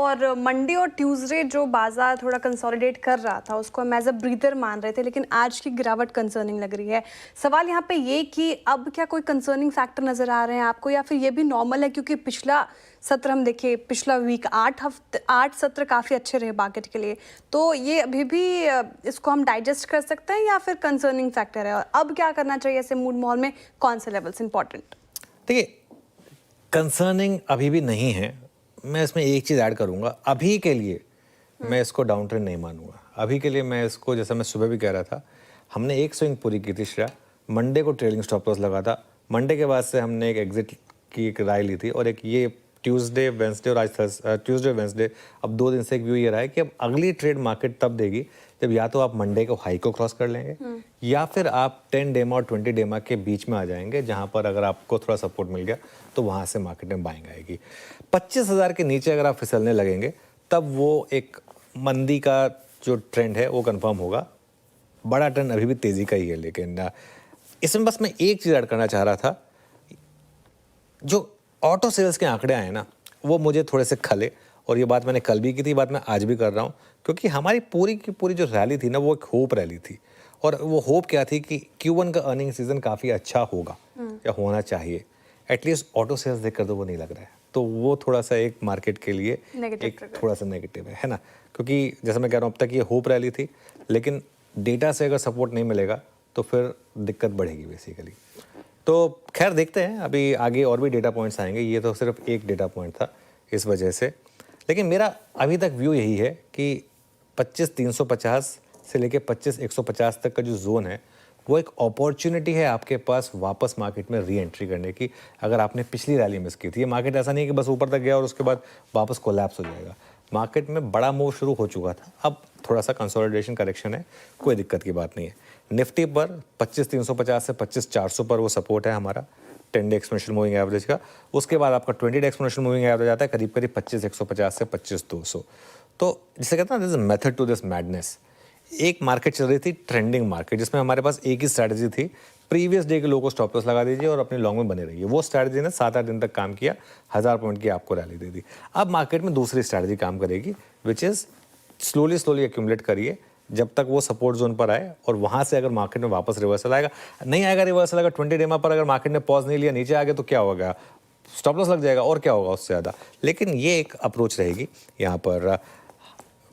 और मंडे और ट्यूसडे जो बाजार थोड़ा कंसोलिडेट कर रहा था उसको हम एज अ ब्रीदर मान रहे थे, लेकिन आज की गिरावट कंसर्निंग लग रही है। सवाल यहाँ पे ये कि अब क्या कोई कंसर्निंग फैक्टर नज़र आ रहे हैं आपको, या फिर ये भी नॉर्मल है क्योंकि पिछला सत्र हम देखिए, पिछला वीक 8 सत्र काफ़ी अच्छे रहे मार्केट के लिए, तो ये अभी भी इसको हम डाइजेस्ट कर सकते हैं या फिर कंसर्निंग फैक्टर है? और अब क्या करना चाहिए ऐसे मूड माहौल में, कौन से लेवल्स इंपॉर्टेंट? देखिए, कंसर्निंग अभी भी नहीं है। मैं इसमें एक चीज़ ऐड करूंगा, अभी के लिए मैं इसको डाउन ट्रेंड नहीं मानूंगा। अभी के लिए मैं इसको, जैसा मैं सुबह भी कह रहा था, हमने एक स्विंग पूरी की थी श्रेया, मंडे को ट्रेलिंग स्टॉप लॉस लगा था, मंडे के बाद से हमने एक एग्जिट की एक राय ली थी, और एक ये ट्यूसडे वेंसडे और आज ट्यूसडे वेंसडे, अब 2 दिन से एक व्यू ये रहा है कि अब अगली ट्रेड मार्केट तब देगी जब या तो आप मंडे को हाई को क्रॉस कर लेंगे या फिर आप 10 डेमा और 20 डेमा के बीच में आ जाएंगे, जहां पर अगर आपको थोड़ा सपोर्ट मिल गया तो वहां से मार्केट में बाइंग आएगी। 25,000 के नीचे अगर आप फिसलने लगेंगे तब वो एक मंदी का जो ट्रेंड है वो कंफर्म होगा। बड़ा ट्रेंड अभी भी तेजी का ही है, लेकिन इसमें बस मैं एक चीज़ ऐड करना चाह रहा था। जो ऑटो सेल्स के आंकड़े आए ना, वो मुझे थोड़े से खले, और ये बात मैंने कल भी की थी, बात मैं आज भी कर रहा हूँ, क्योंकि हमारी पूरी की पूरी जो रैली थी ना, वो एक होप रैली थी। और वो होप क्या थी कि Q1 का अर्निंग सीजन काफ़ी अच्छा होगा या होना चाहिए। एटलीस्ट ऑटो सेल्स देखकर तो वो नहीं लग रहा है, तो वो थोड़ा सा एक मार्केट के लिए एक थोड़ा सा नेगेटिव है ना, क्योंकि जैसा मैं कह रहा हूँ अब तक ये होप रैली थी, लेकिन डेटा से अगर सपोर्ट नहीं मिलेगा तो फिर दिक्कत बढ़ेगी बेसिकली। तो खैर देखते हैं, अभी आगे और भी डेटा पॉइंट्स आएंगे, ये तो सिर्फ एक डेटा पॉइंट था इस वजह से। लेकिन मेरा अभी तक व्यू यही है कि 25,350 से लेके 25,150 तक का जो जोन है वो एक अपॉर्चुनिटी है आपके पास वापस मार्केट में री एंट्री करने की। अगर आपने पिछली रैली मिस की थी, ये मार्केट ऐसा नहीं है कि बस ऊपर तक गया और उसके बाद वापस कोलैप्स हो जाएगा। मार्केट में बड़ा मूव शुरू हो चुका था, अब थोड़ा सा कंसोलिडेशन करेक्शन है, कोई दिक्कत की बात नहीं है। निफ्टी पर 25,350 से 25,400 पर वो सपोर्ट है हमारा 10 डे एक्सपोनेंशियल मूविंग एवरेज का। उसके बाद आपका 20 डे एक्सपोनेंशियल मूविंग एवरेज आता है करीब करीब 25,150 से 25,200। तो जिसे कहते हैं ना, this is method to this madness. एक मार्केट चल रही थी ट्रेंडिंग मार्केट, जिसमें हमारे पास एक ही स्ट्रैटेजी थी, प्रीवियस डे के लोगों को स्टॉप लॉस लगा दीजिए और अपने लॉन्ग में बने रहिए। वो स्ट्रैटेजी ने 7-8 दिन तक काम किया, 1000 पॉइंट की आपको रैली दे दी। अब मार्केट में दूसरी स्ट्रैटेजी काम करेगी, विच इज स्लोली एक्यूमुलेट करिए जब तक वो सपोर्ट जोन पर आए, और वहां से अगर मार्केट में वापस रिवर्सल आएगा, नहीं आएगा रिवर्सल, अगर 20 डेमा पर अगर मार्केट ने पॉज नहीं लिया, नीचे आ गया तो क्या होगा, स्टॉप लॉस लग जाएगा और क्या होगा उससे ज़्यादा। लेकिन ये एक अप्रोच रहेगी यहाँ पर।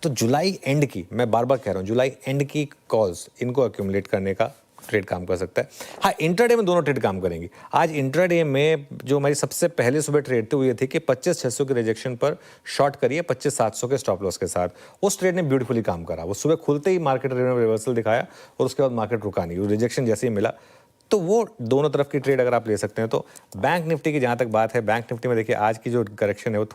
तो जुलाई एंड की, मैं बार बार कह रहा हूँ, जुलाई एंड की कॉल्स इनको अक्यूमुलेट करने का ट्रेड काम कर सकता है। हाँ, इंट्राडे में दोनों ट्रेड काम करेंगी। आज इंट्राडे में जो हमारी सबसे पहले सुबह ट्रेड थी वो ये थी कि 25,600 के रिजेक्शन पर शॉर्ट करिए 25,700 के स्टॉप लॉस के साथ। उस ट्रेड ने ब्यूटीफुली काम करा, वो सुबह खुलते ही मार्केट रिवर्सल दिखाया और उसके बाद मार्केट रुका नहीं, वो रिजेक्शन जैसे ही मिला। तो वो दोनों तरफ की ट्रेड अगर आप ले सकते हैं। तो बैंक निफ्टी की जहाँ तक बात है, बैंक निफ्टी में देखिए आज की जो करेक्शन है वो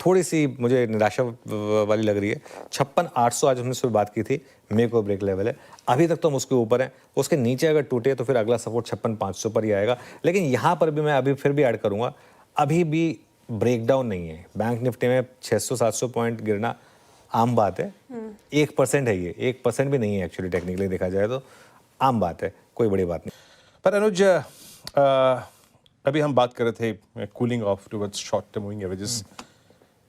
थोड़ी सी मुझे निराशा वाली लग रही है। 56,800 आज हमने सुबह बात की थी, मेक और ब्रेक लेवल है, अभी तक तो हम उसके ऊपर हैं। उसके नीचे अगर टूटे तो फिर अगला सपोर्ट 56,500 पर ही आएगा। लेकिन यहाँ पर भी मैं अभी फिर भी ऐड करूँगा, अभी भी ब्रेकडाउन नहीं है बैंक निफ्टी में। 600-700 पॉइंट गिरना आम बात है, 1% है ये, 1% भी नहीं है एक्चुअली, टेक्निकली देखा जाए तो आम बात है, कोई बड़ी बात नहीं। पर अनुज, अभी हम बात कर रहे थे cooling of towards short term moving averages,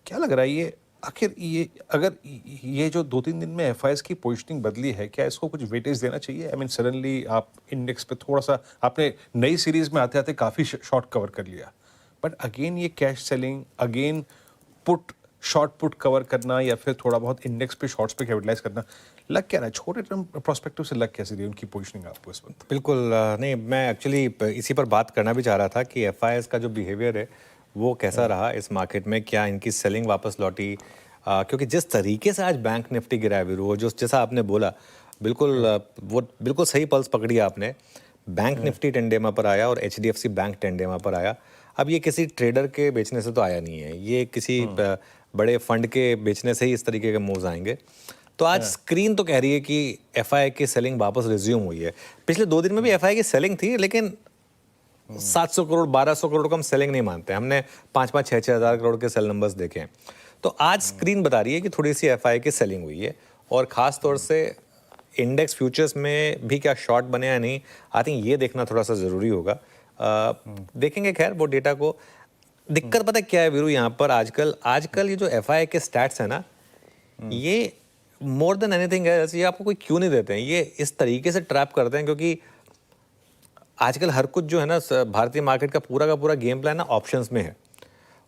क्या लग रहा है ये आखिर ये अगर ये जो 2-3 दिन में एफआईएस की पोजीशनिंग बदली है, क्या इसको कुछ वेटेज देना चाहिए? आई मीन सडनली आप इंडेक्स पे थोड़ा सा, आपने नई सीरीज में आते आते काफ़ी शॉर्ट कवर कर लिया, बट अगेन ये cash selling, again short put cover करना, या फिर थोड़ा बहुत इंडेक्स पे शॉर्ट्स पे कैपिटलाइज करना, लग क्या रहा है? छोटे टर्म प्रोस्पेक्टिव से लग कैसे रही है उनकी पोजीशनिंग आपको इस वक्त? बिल्कुल नहीं, मैं एक्चुअली इसी पर बात करना भी चाह रहा था कि एफआईएस का जो बिहेवियर है वो कैसा रहा इस मार्केट में, क्या इनकी सेलिंग वापस लौटी? क्योंकि जिस तरीके से आज बैंक निफ्टी गिरा है वीरू, जो जैसा आपने बोला, बिल्कुल वो बिल्कुल सही पल्स पकड़ी आपने। बैंक निफ्टी 10 डेमा पर आया और एचडीएफसी बैंक 10 डेमा पर आया। अब ये किसी ट्रेडर के बेचने से तो आया नहीं है, ये किसी बड़े फंड के बेचने से ही इस तरीके के मूव्स आएंगे। तो आज स्क्रीन तो कह रही है कि एफआई की सेलिंग वापस रिज्यूम हुई है। पिछले 2 दिन में भी एफआई की सेलिंग थी, लेकिन 700 करोड़ 1200 करोड़ को हम सेलिंग नहीं मानते, हमने 5-5 6-6 हज़ार करोड़ के सेल नंबर्स देखे हैं। तो आज स्क्रीन बता रही है कि थोड़ी सी एफआई की सेलिंग हुई है, और ख़ास तौर से इंडेक्स फ्यूचर्स में भी क्या शॉर्ट बने या नहीं, आई थिंक ये देखना थोड़ा सा ज़रूरी होगा। देखेंगे खैर वो डेटा को। दिक्कत पता है क्या है वीरू, यहाँ पर आजकल आजकल ये जो एफआई के स्टैट्स है ना, ये मोर देन एनीथिंग है, ये आपको कोई क्यों नहीं देते हैं, ये इस तरीके से ट्रैप करते हैं क्योंकि आजकल हर कुछ जो है ना भारतीय मार्केट का पूरा गेम प्लान ना ऑप्शंस में है।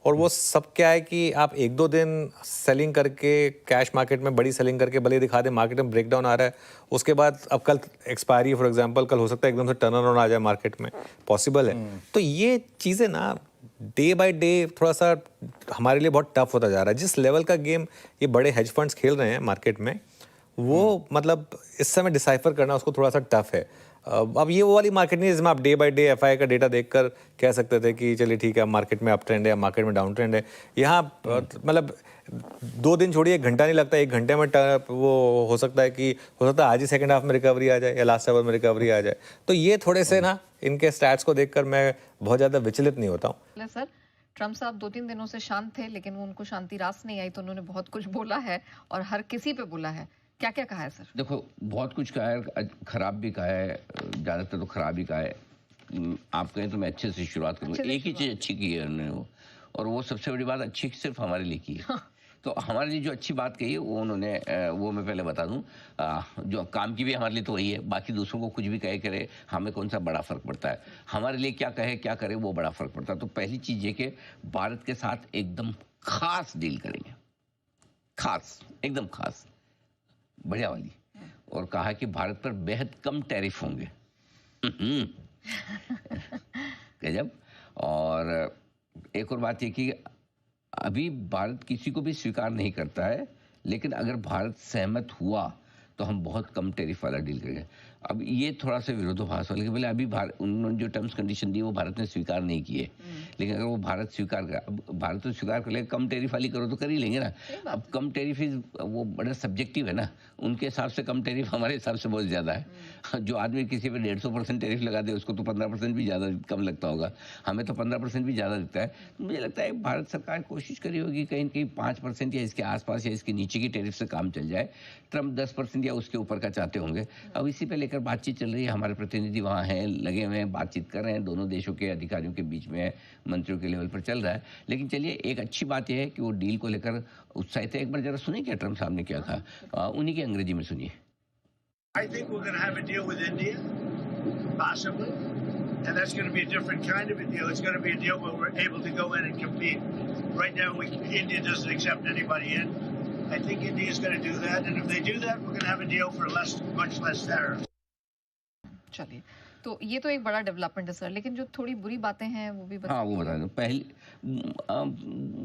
और वो सब क्या है कि आप एक दो दिन सेलिंग करके कैश मार्केट में बड़ी सेलिंग करके भले दिखा दें मार्केट में ब्रेकडाउन आ रहा है, उसके बाद अब कल एक्सपायरी फॉर एग्जांपल, कल हो सकता है एकदम से टर्न अराउंड आ जाए मार्केट में, पॉसिबल है। तो ये चीज़ें ना डे बाय डे थोड़ा सा हमारे लिए बहुत टफ होता जा रहा है। जिस लेवल का गेम ये बड़े हेज फंड्स खेल रहे हैं मार्केट में, वो मतलब इस समय डिसाइफर करना उसको थोड़ा सा टफ है। अब ये वो वाली मार्केट नहीं है जिसमें आप डे बाय डे एफआई का डेटा देखकर कह सकते थे कि चलिए ठीक है मार्केट में अप ट्रेंड है या मार्केट में डाउन ट्रेंड है। यहाँ मतलब 2 दिन छोड़िए, 1 घंटा नहीं लगता, 1 घंटे में वो हो सकता है आज ही सेकंड हाफ में रिकवरी आ जाए या लास्ट आवर में रिकवरी आ जाए। तो ये थोड़े से ना इनके स्टैट्स को देखकर मैं बहुत ज़्यादा विचलित नहीं होता हूँ। सर, ट्रम्प साहब 2-3 दिनों से शांत थे, लेकिन वो उनको शांति रास नहीं आई, तो उन्होंने बहुत कुछ बोला है और हर किसी पे बोला है। क्या क्या कहा है सर? देखो, बहुत कुछ कहा है, खराब भी कहा है, ज़्यादातर तो खराब ही कहा है। आप कहें तो मैं अच्छे से शुरुआत करूँगा। एक ही चीज़ अच्छी की है उन्होंने, और वो सबसे बड़ी बात अच्छी सिर्फ हमारे लिए की है। तो हमारे लिए जो अच्छी बात कही है वो उन्होंने, वो मैं पहले बता दूं, जो काम की भी हमारे लिए तो वही है। बाकी दूसरों को कुछ भी कहे करे, हमें कौन सा बड़ा फर्क पड़ता है, हमारे लिए क्या कहे क्या करे वो बड़ा फर्क पड़ता है। तो पहली चीज़ ये कि भारत के साथ एकदम खास डील करेंगे, खास, एकदम खास, बढ़िया वाली। और कहा कि भारत पर बेहद कम टैरिफ होंगे। गजब। और एक और बात ये कि अभी भारत किसी को भी स्वीकार नहीं करता है, लेकिन अगर भारत सहमत हुआ तो हम बहुत कम टैरिफ वाला डील करेंगे। अब ये थोड़ा सा विरोधाभास वाला, बोले अभी उन्होंने जो टर्म्स कंडीशन दी वो भारत ने स्वीकार नहीं किए, लेकिन अगर वो भारत स्वीकार कर, अब भारत तो स्वीकार कर लेगा, कम टैरिफ वाली करो तो कर ही लेंगे ना। अब कम टैरिफ वो बड़ा सब्जेक्टिव है ना, उनके हिसाब से कम टैरिफ हमारे हिसाब से बहुत ज़्यादा है। जो आदमी किसी पे 150% टैरिफ लगा दे उसको तो 15% भी ज़्यादा कम लगता होगा, हमें तो 15% भी ज़्यादा लगता है। तो मुझे लगता है भारत सरकार कोशिश करी होगी कहीं कहीं 5% या इसके आसपास या इसके नीचे की टैरिफ से काम चल जाए। ट्रम्प 10% या उसके ऊपर का चाहते होंगे। अब इसी पे लेकर बातचीत चल रही है, हमारे प्रतिनिधि वहाँ हैं, लगे हुए हैं, बातचीत कर रहे हैं, दोनों देशों के अधिकारियों के बीच में, मंत्रियों के लेवल पर चल रहा है। लेकिन चलिए, एक अच्छी बात यह है कि वो डील को लेकर उत्साहित है। एक बार जरा सुनिए क्या ट्रम्प साहब ने क्या कहा, उन्हीं की अंग्रेजी में सुनिए। I think we're going to have a deal with India, possibly, and that's going to be a different kind of a deal. It's going to be a deal where we're able to go in and compete. Right now, India doesn't accept anybody in. I think India is going to do that, and if they do that, we're going to have a deal for much less tariff. चलिए, तो ये तो एक बड़ा development है sir, लेकिन जो थोड़ी बुरी बातें हैं वो भी हाँ, वो बता दो। पहली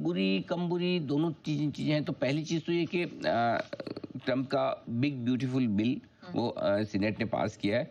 बुरी कम बुरी दोनों चीज़ें हैं। तो पहली चीज़ तो ये कि ट्रम्प का बिग ब्यूटीफुल बिल वो सीनेट ने पास किया है।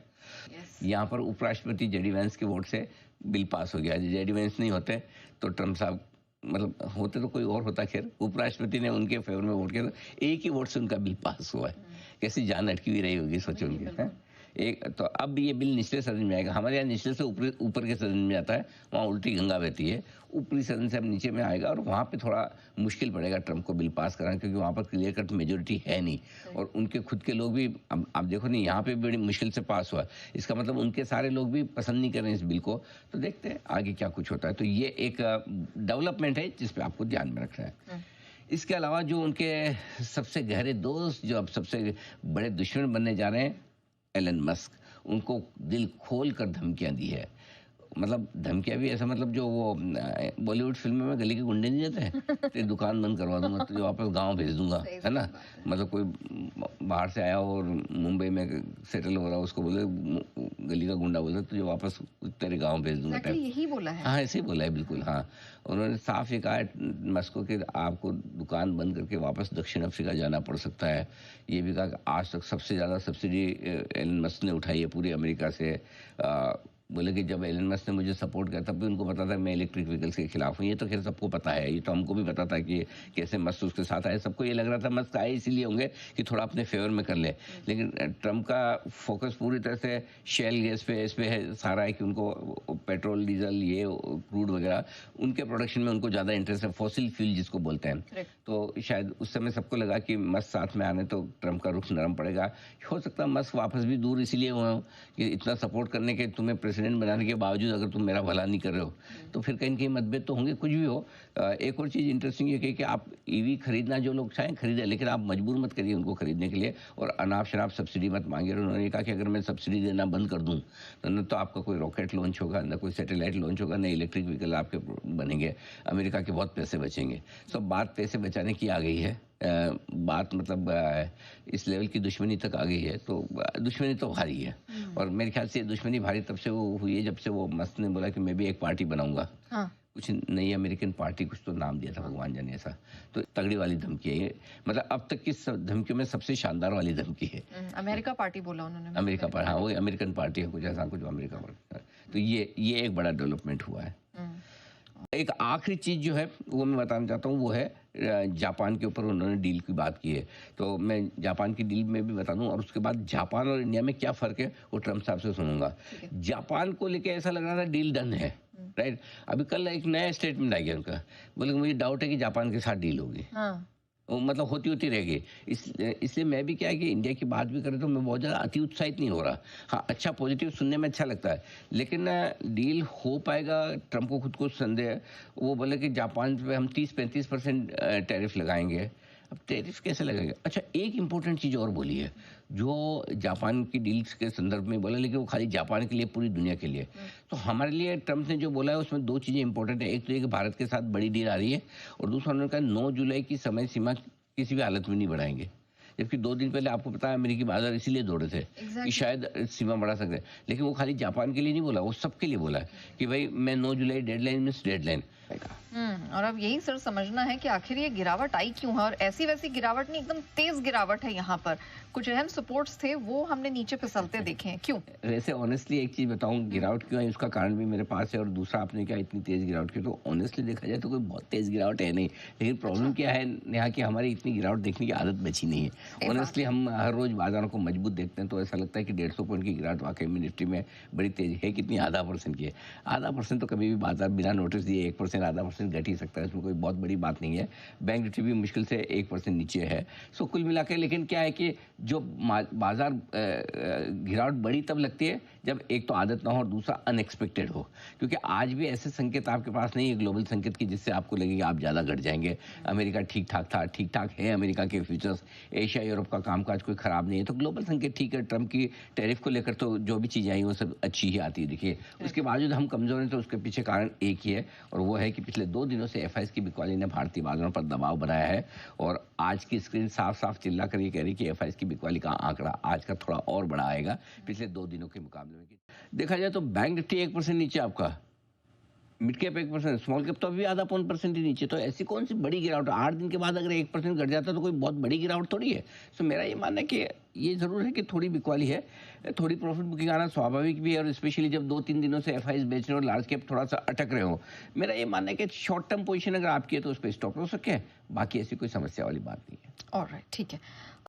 यहाँ पर उपराष्ट्रपति जेडी वेंस के वोट से बिल पास हो गया। जेडी वेंस नहीं होते तो ट्रम्प साहब, मतलब होते तो कोई और होता, खैर उपराष्ट्रपति ने उनके फेवर में वोट किया तो एक ही वोट से उनका बिल पास हुआ है। कैसी जान अटकी हुई रही होगी, सोचो उनकी। एक तो अब ये बिल निचले सदन में आएगा। हमारे यहाँ निचले से ऊपर के सदन में आता है, वहाँ उल्टी गंगा बहती है। ऊपरी सदन से अब नीचे में आएगा और वहाँ पे थोड़ा मुश्किल पड़ेगा ट्रम्प को बिल पास कराना, क्योंकि वहाँ पर क्लियर कट मेजोरिटी है नहीं। और उनके खुद के लोग भी, अब आप देखो नहीं, यहाँ पे बड़ी मुश्किल से पास हुआ। इसका मतलब उनके सारे लोग भी पसंद नहीं कर रहे हैं इस बिल को। तो देखते हैं आगे क्या कुछ होता है। तो ये एक डेवलपमेंट है जिस पर आपको ध्यान में रखना है। इसके अलावा जो उनके सबसे गहरे दोस्त, जो अब सबसे बड़े दुश्मन बनने जा रहे हैं, एलन मस्क, उनको दिल खोल कर धमकियां दी है। मतलब धमकियां भी ऐसा, मतलब जो वो बॉलीवुड फिल्म में गली के गुंडे नहीं जाते हैं, तेरी दुकान बंद करवा दूंगा, तुझे वापस गांव भेज दूंगा, है ना। मतलब कोई बाहर से आया और मुंबई में सेटल हो रहा, उसको बोले गली का गुंडा बोले तुझे वापस तेरे गांव भेज दूंगा। यही बोला है। हाँ, ऐसे ही बोला है, बिल्कुल। हाँ, उन्होंने साफ ये कहा है मस्को कि आपको दुकान बंद करके वापस दक्षिण अफ्रीका जाना पड़ सकता है। ये भी कहा कि आज तक सबसे ज़्यादा सब्सिडी एलन मस्क ने उठाई है पूरी अमेरिका से। बोले कि जब एलन मस्क ने मुझे सपोर्ट किया तब भी उनको पता था मैं इलेक्ट्रिक व्हीकल्स के खिलाफ हूँ। ये तो खैर सबको पता है, ये तो हमको भी पता था कि कैसे मस्क उसके साथ आए। सबको ये लग रहा था मस्क आए इसीलिए होंगे कि थोड़ा अपने फेवर में कर ले। लेकिन ट्रम्प का फोकस पूरी तरह से शेल गैस पे, इस पे है सारा है कि उनको पेट्रोल, डीजल, ये क्रूड वगैरह, उनके प्रोडक्शन में उनको ज़्यादा इंटरेस्ट है, फॉसिल फ्यूल जिसको बोलते हैं। तो शायद उस समय सबको लगा कि मस्क साथ में आने तो ट्रम्प का रुख नरम पड़ेगा। हो सकता है मस्क वापस भी दूर इसीलिए हुए हों कि इतना सपोर्ट करने के तुम्हें प्रेसिडेंट बनाने के बावजूद अगर तुम मेरा भला नहीं कर रहे हो तो फिर कहीं ना कहीं मतभेद तो होंगे, कुछ भी हो। एक और चीज़ इंटरेस्टिंग ये कि आप ईवी खरीदना जो लोग चाहें खरीदें, लेकिन आप मजबूर मत करिए उनको खरीदने के लिए, और अनाप शनाप सब्सिडी मत मांगिए। और उन्होंने कहा कि अगर मैं सब्सिडी देना बंद कर दूं तो न तो आपका कोई रॉकेट लॉन्च होगा, न कोई सैटेलाइट लॉन्च होगा, न इलेक्ट्रिक व्हीकल आपके बनेंगे, अमेरिका के बहुत पैसे बचेंगे। तो बात पैसे बचाने की आ गई है, बात मतलब इस लेवल की दुश्मनी तक आ गई है, तो दुश्मनी तो भारी है। और मेरे ख्याल से दुश्मनी भारी तब से वो हुई है जब से वो मस्त ने बोला कि मैं भी एक पार्टी बनाऊंगा। हाँ। कुछ नई अमेरिकन पार्टी, कुछ तो नाम दिया था भगवान जाने ऐसा। तो तगड़ी वाली धमकी है ये, मतलब अब तक की धमकियों में सबसे शानदार वाली धमकी है। अमेरिका पार्टी बोला उन्होंने। अमेरिका पर, हाँ वो अमेरिकन पार्टी है कुछ ऐसा, कुछ अमेरिका पर। तो ये एक बड़ा डेवलपमेंट हुआ है। एक आखिरी चीज जो है वो मैं बताना चाहता हूँ, वो है जापान के ऊपर उन्होंने डील की बात की है, तो मैं जापान की डील में भी बता दूं, और उसके बाद जापान और इंडिया में क्या फर्क है वो ट्रम्प साहब से सुनूंगा। जापान को लेके ऐसा लग रहा था डील डन है, राइट। अभी कल एक नया स्टेटमेंट आ गया उनका, बोले मुझे डाउट है कि जापान के साथ डील होगी। हाँ। वो मतलब होती रहेगी। इसलिए मैं भी क्या है कि इंडिया की बात भी करें तो मैं बहुत ज़्यादा अति उत्साहित नहीं हो रहा। हाँ, अच्छा पॉजिटिव सुनने में अच्छा लगता है, लेकिन डील हो पाएगा, ट्रम्प को खुद को संदेह है। वो बोले कि जापान पे हम 30-35% टैरिफ लगाएंगे। अब टैरिफ कैसे लगेगा? अच्छा, एक इम्पोर्टेंट चीज़ और बोली है जो जापान की डील्स के संदर्भ में बोला, लेकिन वो खाली जापान के लिए, पूरी दुनिया के लिए। तो हमारे लिए ट्रम्प ने जो बोला है उसमें दो चीज़ें इंपॉर्टेंट है। एक तो ये कि भारत के साथ बड़ी डील आ रही है, और दूसरा उन्होंने कहा 9 जुलाई की समय सीमा किसी भी हालत में नहीं बढ़ाएंगे। जबकि 2 दिन पहले आपको पता है अमेरिकी बाजार इसीलिए दौड़े थे कि शायद सीमा बढ़ा सकते, लेकिन वो खाली जापान के लिए नहीं बोला, वो सबके लिए बोला है कि भाई मैं 9 जुलाई डेडलाइन मीन्स डेडलाइन। और अब यही सर समझना है कि आखिर ये गिरावट आई क्यों है, और ऐसी वैसी गिरावट नहीं, एकदम तेज गिरावट है। यहाँ पर कुछ अहम सपोर्ट्स थे वो हमने नीचे फिसलते देखे हैं, क्यों? वैसे ऑनेस्टली एक चीज बताऊं, गिरावट क्यों है उसका कारण भी मेरे पास है, और दूसरा आपने क्या इतनी तेज गिरावट की, तो ऑनेस्टली देखा जाए तो कोई बहुत तेज गिरावट है नहीं, लेकिन प्रॉब्लम क्या है यहाँ की, हमारी इतनी गिरावट देखने की आदत बची नहीं है। ऑनेस्टली हम हर रोज बाजारों को मजबूत देखते हैं तो ऐसा लगता है कि 150 पॉइंट की गिरावट वाकई में निफ्टी में बड़ी तेज है। कितनी? 0.5% की है। 0.5% तो कभी भी बाजार बिना नोटिस दिए 1%, 0.5% घट ही सकता है, इसमें कोई बहुत बड़ी बात नहीं है। बैंक निफ्टी भी मुश्किल से 1% नीचे है। सो कुल मिला के, लेकिन क्या है कि जो बाजार गिरावट बड़ी तब लगती है जब एक तो आदत ना हो और दूसरा अनएक्सपेक्टेड हो, क्योंकि आज भी ऐसे संकेत आपके पास नहीं है ग्लोबल संकेत की जिससे आपको लगेगा आप ज़्यादा घट जाएंगे। अमेरिका ठीक ठाक था, ठीक ठाक है अमेरिका के फ्यूचर्स, एशिया यूरोप का कामकाज कोई खराब नहीं है, तो ग्लोबल संकेत ठीक है। ट्रम्प की टैरिफ को लेकर तो जो भी चीज़ें आई वो सब अच्छी ही आती है। देखिए उसके बावजूद हम कमज़ोर हैं तो उसके पीछे कारण एक ही है, और वो है कि पिछले 2 दिनों से एफआईएस की बिकवाली ने भारतीय बाजारों पर दबाव बनाया है, और आज की स्क्रीन साफ साफ चिल्ला कर ये कह रही है कि एफआईएस की बिकवाली का आंकड़ा आज का थोड़ा और बड़ा आएगा पिछले 2 दिनों के मुकाबले में। देखा जाए तो बैंक निफ्टी 1% नीचे, आपका मिड कैप 1%, स्मॉल कैप तो अभी 0.5% ही नीचे। तो ऐसी कौन सी बड़ी गिरावट? 8 दिन के बाद अगर 1% घट जाता तो कोई बहुत बड़ी गिरावट थोड़ी है। सो मेरा ये मानना है कि ये जरूर है कि थोड़ी बिकवाली है, थोड़ी प्रॉफिट बुकिंग आना स्वाभाविक भी है, और स्पेशली जब 2-3 दिनों से एफआईएस बेच रहे हो और लार्ज कैप थोड़ा सा अटक रहे हो। मेरा ये मानना है कि शॉर्ट टर्म पोजीशन अगर आपकी है तो उस पर स्टॉप हो सके, बाकी ऐसी कोई समस्या वाली बात नहीं है। ऑलराइट, ठीक है।